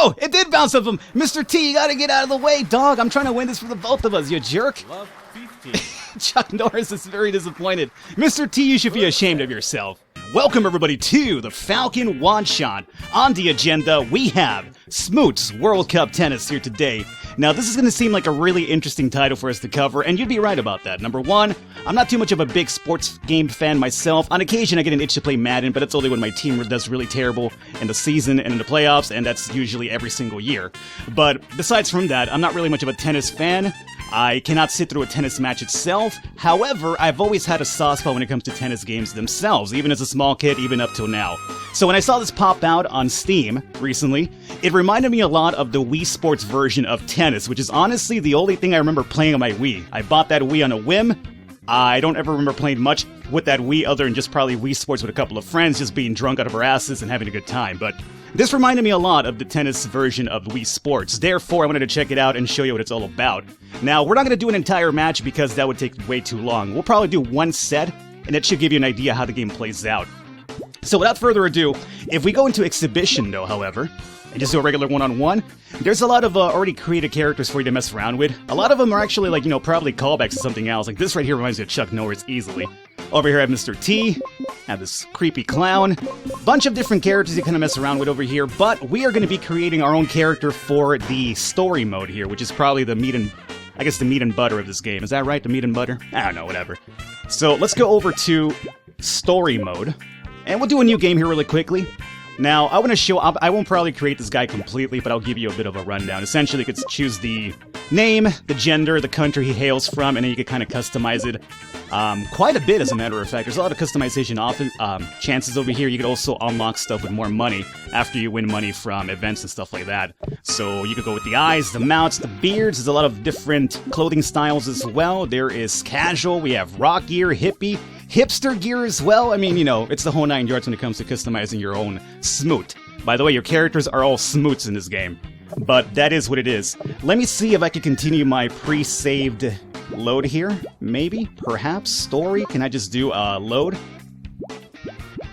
Oh, it did bounce off him. Mr. T, you gotta get out of the way, dog. I'm trying to win this for the both of us, you jerk. Love 15. Chuck Norris is very disappointed. Mr. T, you should be ashamed of yourself. Welcome, everybody, to the Falcon one-shot. On the agenda, we have Smoots World Cup Tennis here today. Now, this is going to seem like a really interesting title for us to cover, and you'd be right about that. Number one, I'm not too much of a big sports game fan myself. On occasion, I get an itch to play Madden, but it's only when my team does really terrible in the season and in the playoffs, and that's usually every single year. But besides from that, I'm not really much of a tennis fan. I cannot sit through a tennis match itself. However, I've always had a soft spot when it comes to tennis games themselves, even as a small kid, even up till now. So when I saw this pop out on Steam recently, it reminded me a lot of the Wii Sports version of tennis, which is honestly the only thing I remember playing on my Wii. I bought that Wii on a whim. I don't ever remember playing much with that Wii other than just probably Wii Sports with a couple of friends, just being drunk out of our asses and having a good time. But this reminded me a lot of the tennis version of Wii Sports. Therefore, I wanted to check it out and show you what it's all about. Now, we're not going to do an entire match because that would take way too long. We'll probably do one set, and that should give you an idea how the game plays out. So without further ado, if we go into Exhibition, though, however, and just do a regular one-on-one, there's a lot of already created characters for you to mess around with. A lot of them are actually, like, probably callbacks to something else. Like, this right here reminds me of Chuck Norris easily. Over here I have Mr. T, I have this creepy clown, bunch of different characters you kind of mess around with over here, but we are going to be creating our own character for the story mode here, which is probably the meat and butter of this game. Is that right? The meat and butter? I don't know, whatever. So let's go over to story mode, and we'll do a new game here really quickly. Now, I want to show, I won't probably create this guy completely, but I'll give you a bit of a rundown. Essentially, you could choose the name, the gender, the country he hails from, and then you could kind of customize it quite a bit, as a matter of fact. There's a lot of customization chances over here. You could also unlock stuff with more money after you win money from events and stuff like that. So you could go with the eyes, the mouths, the beards. There's a lot of different clothing styles as well. There is casual, we have rock gear, hippie, hipster gear as well. I mean, it's the whole 9 yards when it comes to customizing your own smoot. By the way, your characters are all smoots in this game, but that is what it is. Let me see if I can continue my pre-saved load here. Maybe, perhaps, story. Can I just do load?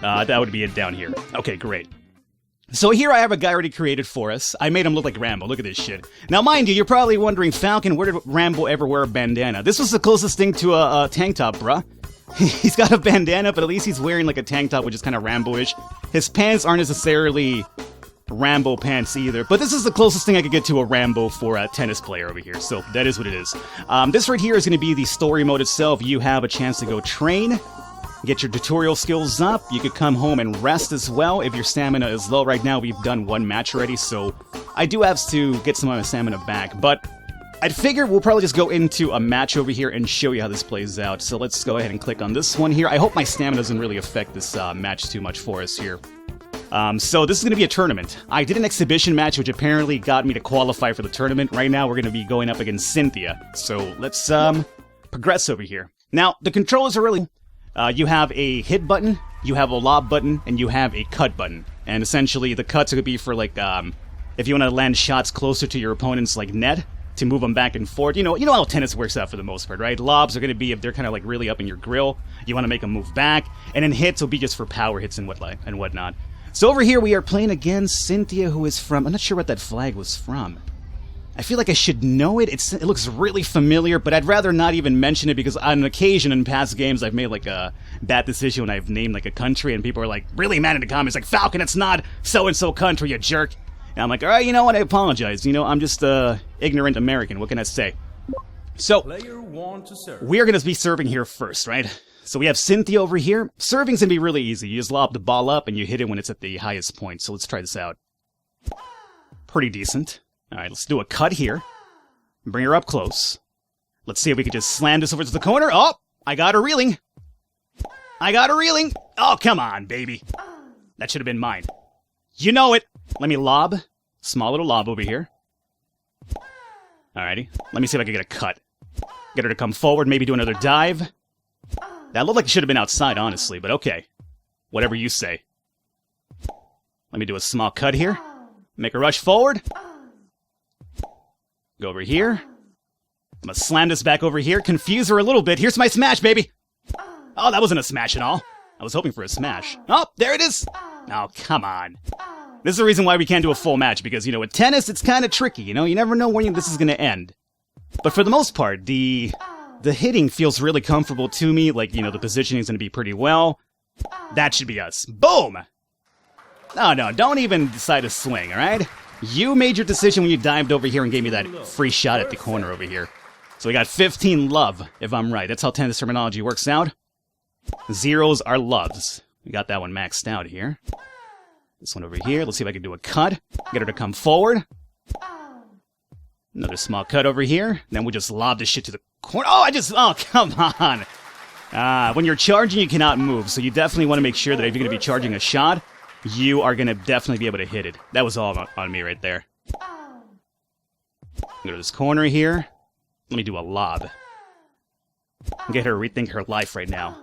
That would be it down here. Okay, great. So here I have a guy already created for us. I made him look like Rambo. Look at this shit. Now, mind you, you're probably wondering, Falcon, where did Rambo ever wear a bandana? This was the closest thing to a tank top, bruh. He's got a bandana, but at least he's wearing like a tank top, which is kind of Rambo-ish. His pants aren't necessarily Rambo pants either, but this is the closest thing I could get to a Rambo for a tennis player over here, so that is what it is. This right here is going to be the story mode itself. You have a chance to go train, get your tutorial skills up. You could come home and rest as well if your stamina is low. Right now, we've done one match already, so I do have to get some of my stamina back, but I'd figure we'll probably just go into a match over here and show you how this plays out. So let's go ahead and click on this one here. I hope my stamina doesn't really affect this match too much for us here. So this is going to be a tournament. I did an exhibition match, which apparently got me to qualify for the tournament. Right now, we're going to be going up against Cynthia. So let's progress over here. Now, the controllers are really... you have a hit button, you have a lob button, and you have a cut button. And essentially, the cuts are going to be for, like, if you want to land shots closer to your opponent's, like, net, to move them back and forth. You know how tennis works out for the most part, right? Lobs are going to be if they're kind of like really up in your grill. You want to make them move back. And then hits will be just for power hits and whatnot. So over here we are playing against Cynthia, who is from... I'm not sure what that flag was from. I feel like I should know it. It looks really familiar, but I'd rather not even mention it because on occasion in past games I've made like a bad decision when I've named like a country and people are like really mad in the comments like, Falcon, it's not so-and-so country, you jerk. And I'm like, all right, you know what, I apologize. I'm just ignorant American. What can I say? So, we are going to be serving here first, right? So we have Cynthia over here. Serving's going to be really easy. You just lob the ball up and you hit it when it's at the highest point. So let's try this out. Pretty decent. All right, let's do a cut here. Bring her up close. Let's see if we can just slam this over to the corner. Oh, I got her reeling. Oh, come on, baby. That should have been mine. You know it. Let me lob. Small little lob over here. Alrighty. Let me see if I can get a cut. Get her to come forward, maybe do another dive. That looked like it should have been outside, honestly, but okay. Whatever you say. Let me do a small cut here. Make her rush forward. Go over here. I'm gonna slam this back over here. Confuse her a little bit. Here's my smash, baby. Oh, that wasn't a smash at all. I was hoping for a smash. Oh, there it is. Oh, come on. This is the reason why we can't do a full match, because, you know, with tennis, it's kind of tricky, you know? You never know when this is going to end. But for the most part, the hitting feels really comfortable to me. Like, you know, the positioning is going to be pretty well. That should be us. Boom! Oh, no, don't even decide to swing, alright? You made your decision when you dived over here and gave me that free shot at the corner over here. So we got 15 love, if I'm right. That's how tennis terminology works out. Zeros are loves. We got that one maxed out here. This one over here. Let's see if I can do a cut. Get her to come forward. Another small cut over here. Then we just lob this shit to the corner. Oh, come on. When you're charging, you cannot move. So you definitely want to make sure that if you're going to be charging a shot, you are going to definitely be able to hit it. That was all on me right there. Go to this corner here. Let me do a lob. Get her to rethink her life right now.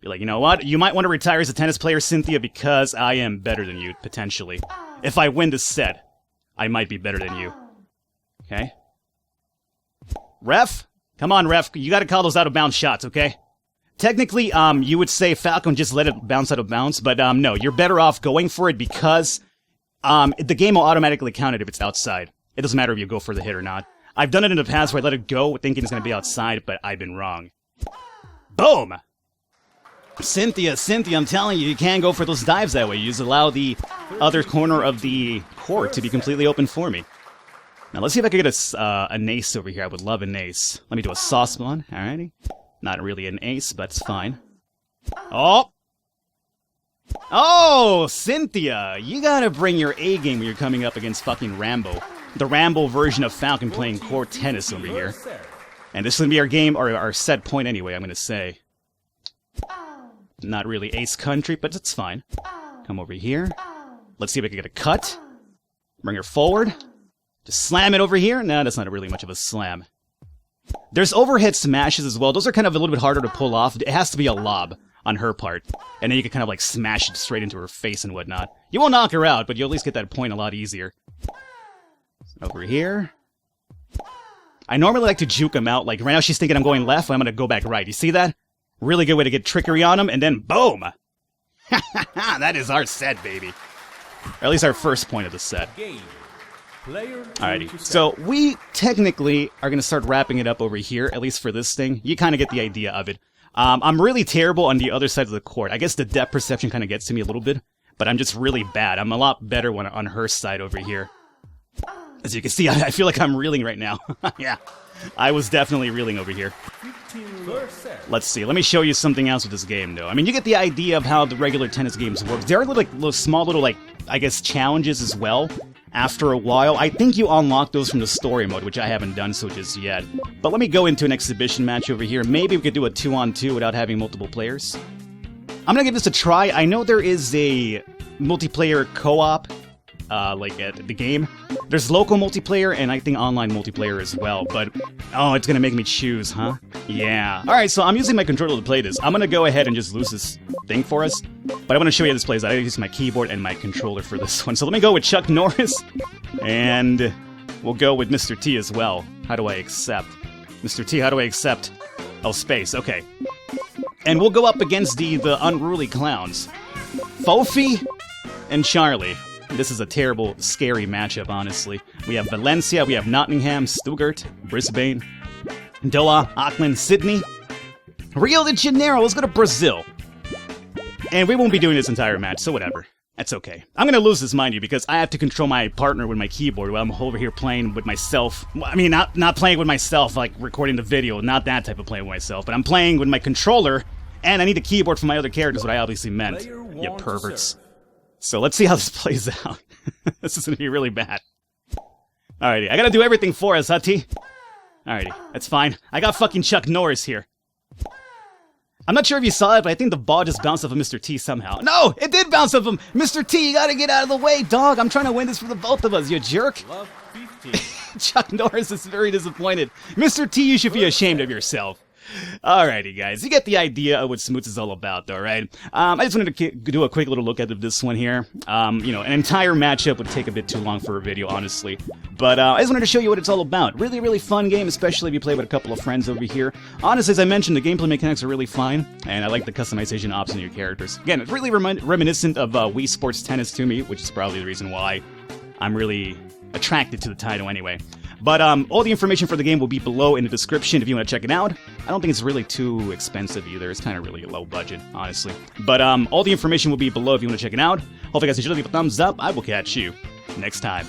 Be like, you know what? You might want to retire as a tennis player, Cynthia, because I am better than you, potentially. If I win this set, I might be better than you. Okay? Ref? Come on, ref. You gotta call those out-of-bounds shots, okay? Technically, you would say Falcon just let it bounce out of bounds, but no, you're better off going for it because the game will automatically count it if it's outside. It doesn't matter if you go for the hit or not. I've done it in the past where I let it go thinking it's going to be outside, but I've been wrong. Boom! Cynthia, I'm telling you, you can't go for those dives that way. You just allow the other corner of the court to be completely open for me. Now, let's see if I can get an ace over here. I would love an ace. Let me do a sauce one. Alrighty. Not really an ace, but it's fine. Oh! Oh, Cynthia! You gotta bring your A game when you're coming up against fucking Rambo. The Rambo version of Falcon playing court tennis over here. And this is gonna be our game, or our set point anyway, I'm gonna say. Not really ace country, but it's fine. Come over here. Let's see if I can get a cut. Bring her forward. Just slam it over here. No, that's not really much of a slam. There's overhead smashes as well. Those are kind of a little bit harder to pull off. It has to be a lob on her part. And then you can kind of like smash it straight into her face and whatnot. You won't knock her out, but you'll at least get that point a lot easier. Over here. I normally like to juke him out. Like right now she's thinking I'm going left, I'm going to go back right. You see that? Really good way to get trickery on him, and then boom! That is our set, baby. Or at least our first point of the set. Alrighty, so we technically are going to start wrapping it up over here, at least for this thing. You kind of get the idea of it. I'm really terrible on the other side of the court. I guess the depth perception kind of gets to me a little bit, but I'm just really bad. I'm a lot better when on her side over here. As you can see, I feel like I'm reeling right now. Yeah, I was definitely reeling over here. Let's see, let me show you something else with this game, though. I mean, you get the idea of how the regular tennis games work. There are little small little, like, I guess, challenges as well. After a while, I think you unlock those from the story mode, which I haven't done so just yet. But let me go into an exhibition match over here. Maybe we could do a 2-on-2 without having multiple players. I'm gonna give this a try. I know there is a multiplayer co-op, like at the game. There's local multiplayer and I think online multiplayer as well, but oh, it's gonna make me choose, huh? Yeah. Alright, so I'm using my controller to play this. I'm gonna go ahead and just lose this thing for us, but I want to show you how this plays. I use my keyboard and my controller for this one. So let me go with Chuck Norris, and we'll go with Mr. T as well. How do I accept? Mr. T, how do I accept? Oh, space, okay. And we'll go up against the unruly clowns. Fofi and Charlie. This is a terrible, scary matchup, honestly. We have Valencia, we have Nottingham, Stuttgart, Brisbane, Doha, Auckland, Sydney, Rio de Janeiro. Let's go to Brazil. And we won't be doing this entire match, so whatever. That's okay. I'm gonna lose this, mind you, because I have to control my partner with my keyboard while I'm over here playing with myself. I mean, not playing with myself, like recording the video, not that type of playing with myself, but I'm playing with my controller, and I need a keyboard for my other characters, what I obviously meant. You perverts. So let's see how this plays out. This is gonna be really bad. Alrighty, I gotta do everything for us, huh, T? Alrighty, that's fine. I got fucking Chuck Norris here. I'm not sure if you saw it, but I think the ball just bounced off of Mr. T somehow. No! It did bounce off him! Mr. T, you gotta get out of the way, dog! I'm trying to win this for the both of us, you jerk! Chuck Norris is very disappointed. Mr. T, you should be ashamed of yourself. Alrighty, guys, you get the idea of what Smoots is all about, though, right? I just wanted to do a quick little look at this one here. An entire matchup would take a bit too long for a video, honestly. But I just wanted to show you what it's all about. Really, really fun game, especially if you play with a couple of friends over here. Honestly, as I mentioned, the gameplay mechanics are really fine, and I like the customization options in your characters. Again, it's really reminiscent of Wii Sports Tennis to me, which is probably the reason why I'm really attracted to the title anyway. But all the information for the game will be below in the description if you want to check it out. I don't think it's really too expensive either. It's kind of really low budget, honestly. But all the information will be below if you want to check it out. Hopefully, guys, you should leave a thumbs up. I will catch you next time.